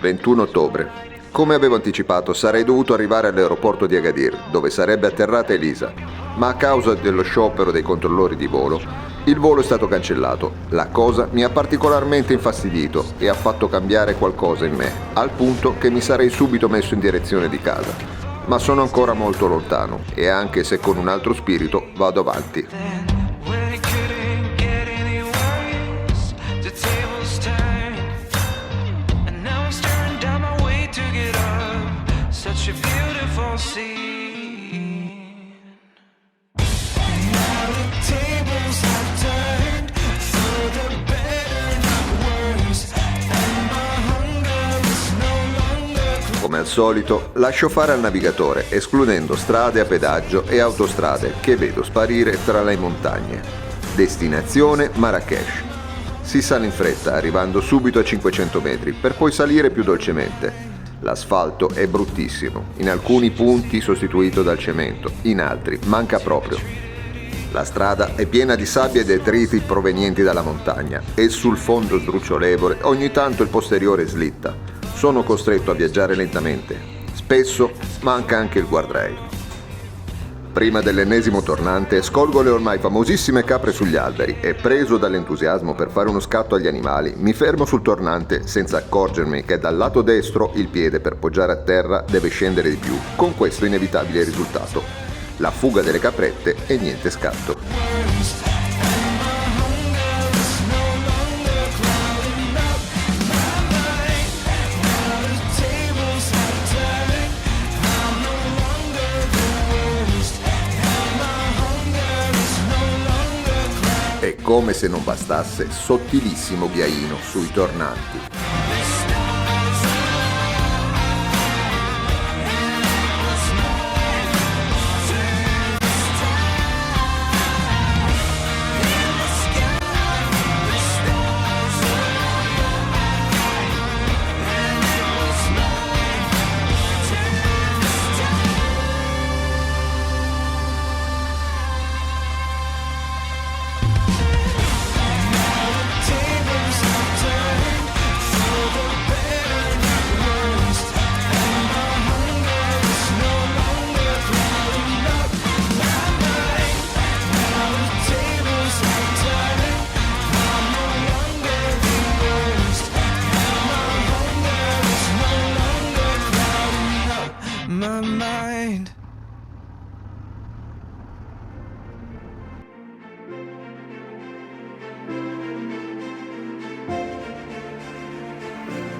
«21 ottobre. Come avevo anticipato, sarei dovuto arrivare all'aeroporto di Agadir, dove sarebbe atterrata Elisa, ma a causa dello sciopero dei controllori di volo, il volo è stato cancellato. La cosa mi ha particolarmente infastidito e ha fatto cambiare qualcosa in me, al punto che mi sarei subito messo in direzione di casa. Ma sono ancora molto lontano e anche se con un altro spirito vado avanti». Come al solito, lascio fare al navigatore, escludendo strade a pedaggio e autostrade che vedo sparire tra le montagne. Destinazione Marrakech. Si sale in fretta, arrivando subito a 500 metri, per poi salire più dolcemente. L'asfalto è bruttissimo, in alcuni punti sostituito dal cemento, in altri manca proprio. La strada è piena di sabbia e detriti provenienti dalla montagna e sul fondo sdrucciolevole ogni tanto il posteriore slitta. Sono costretto a viaggiare lentamente. Spesso manca anche il guardrail. Prima dell'ennesimo tornante scolgo le ormai famosissime capre sugli alberi e, preso dall'entusiasmo per fare uno scatto agli animali, mi fermo sul tornante senza accorgermi che dal lato destro il piede per poggiare a terra deve scendere di più, con questo inevitabile risultato: la fuga delle caprette e niente scatto. E come se non bastasse, sottilissimo ghiaino sui tornanti.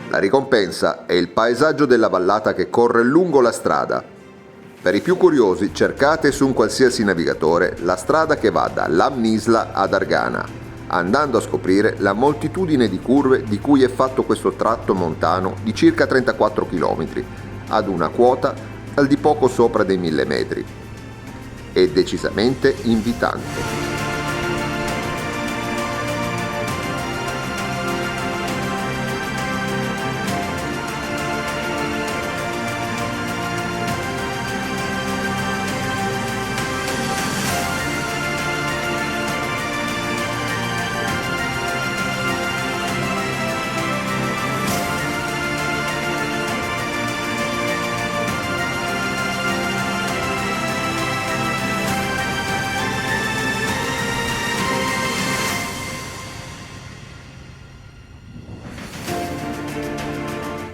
La ricompensa è il paesaggio della vallata che corre lungo la strada. Per i più curiosi, cercate su un qualsiasi navigatore la strada che va da Lamnisla ad Argana, andando a scoprire la moltitudine di curve di cui è fatto questo tratto montano di circa 34 km, ad una quota al di poco sopra dei 1000 metri. È decisamente invitante.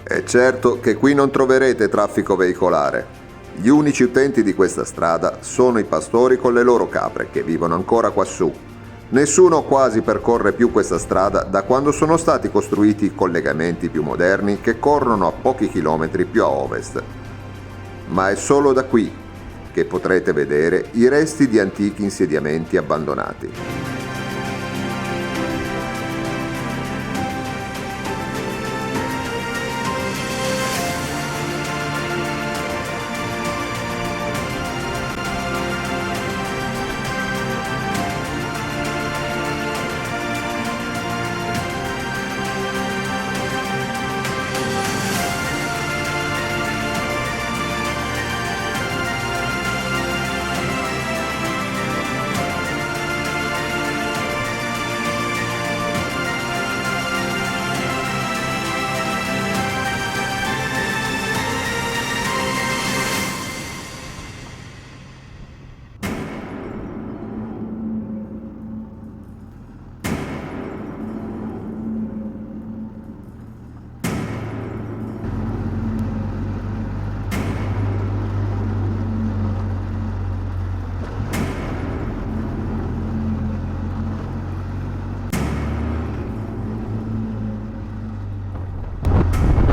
È certo che qui non troverete traffico veicolare. Gli unici utenti di questa strada sono i pastori con le loro capre che vivono ancora quassù. Nessuno quasi percorre più questa strada da quando sono stati costruiti i collegamenti più moderni che corrono a pochi chilometri più a ovest. Ma è solo da qui che potrete vedere i resti di antichi insediamenti abbandonati.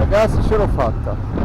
Ragazzi, ce l'ho fatta.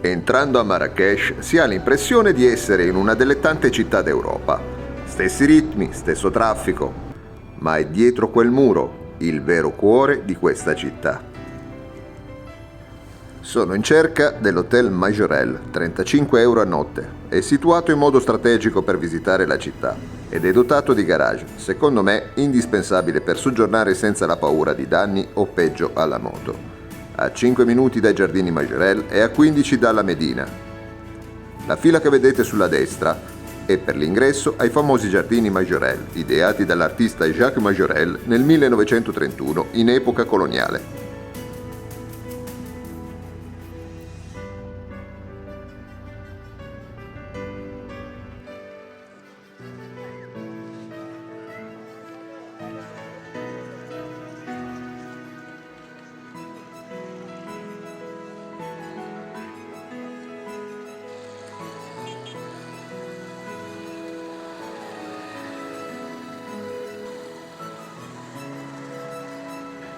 Entrando a Marrakech si ha l'impressione di essere in una delle tante città d'Europa. Stessi ritmi, stesso traffico, ma è dietro quel muro il vero cuore di questa città. Sono in cerca dell'Hotel Majorelle, 35 euro a notte. È situato in modo strategico per visitare la città ed è dotato di garage, secondo me indispensabile per soggiornare senza la paura di danni o peggio alla moto. A 5 minuti dai giardini Majorelle e a 15 dalla Medina. La fila che vedete sulla destra è per l'ingresso ai famosi giardini Majorelle, ideati dall'artista Jacques Majorelle nel 1931 in epoca coloniale.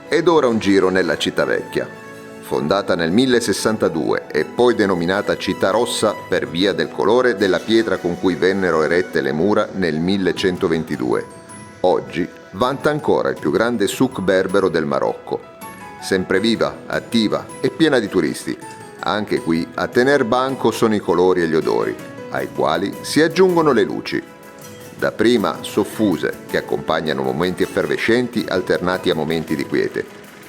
Ed ora un giro nella città vecchia. Fondata nel 1062 e poi denominata Città Rossa per via del colore della pietra con cui vennero erette le mura nel 1122. Oggi vanta ancora il più grande souk berbero del Marocco. Sempre viva, attiva e piena di turisti. Anche qui a tener banco sono i colori e gli odori, ai quali si aggiungono le luci. Dapprima soffuse, che accompagnano momenti effervescenti alternati a momenti di quiete,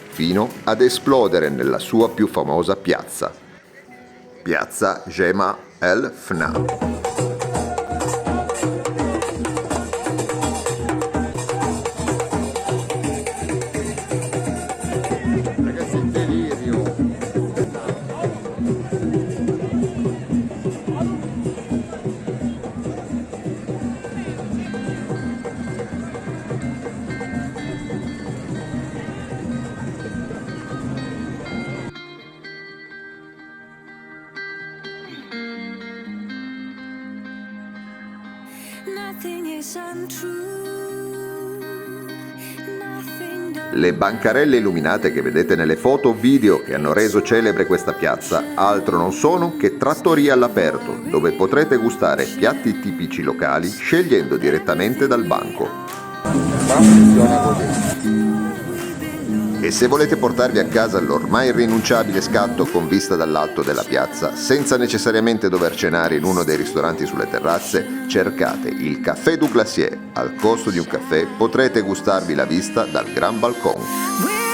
fino ad esplodere nella sua più famosa piazza. Piazza Jemaa El Fna. Le bancarelle illuminate che vedete nelle foto o video che hanno reso celebre questa piazza altro non sono che trattorie all'aperto, dove potrete gustare piatti tipici locali scegliendo direttamente dal banco. E se volete portarvi a casa l'ormai irrinunciabile scatto con vista dall'alto della piazza, senza necessariamente dover cenare in uno dei ristoranti sulle terrazze, cercate il Café du Glacier. Al costo di un caffè potrete gustarvi la vista dal gran balcone.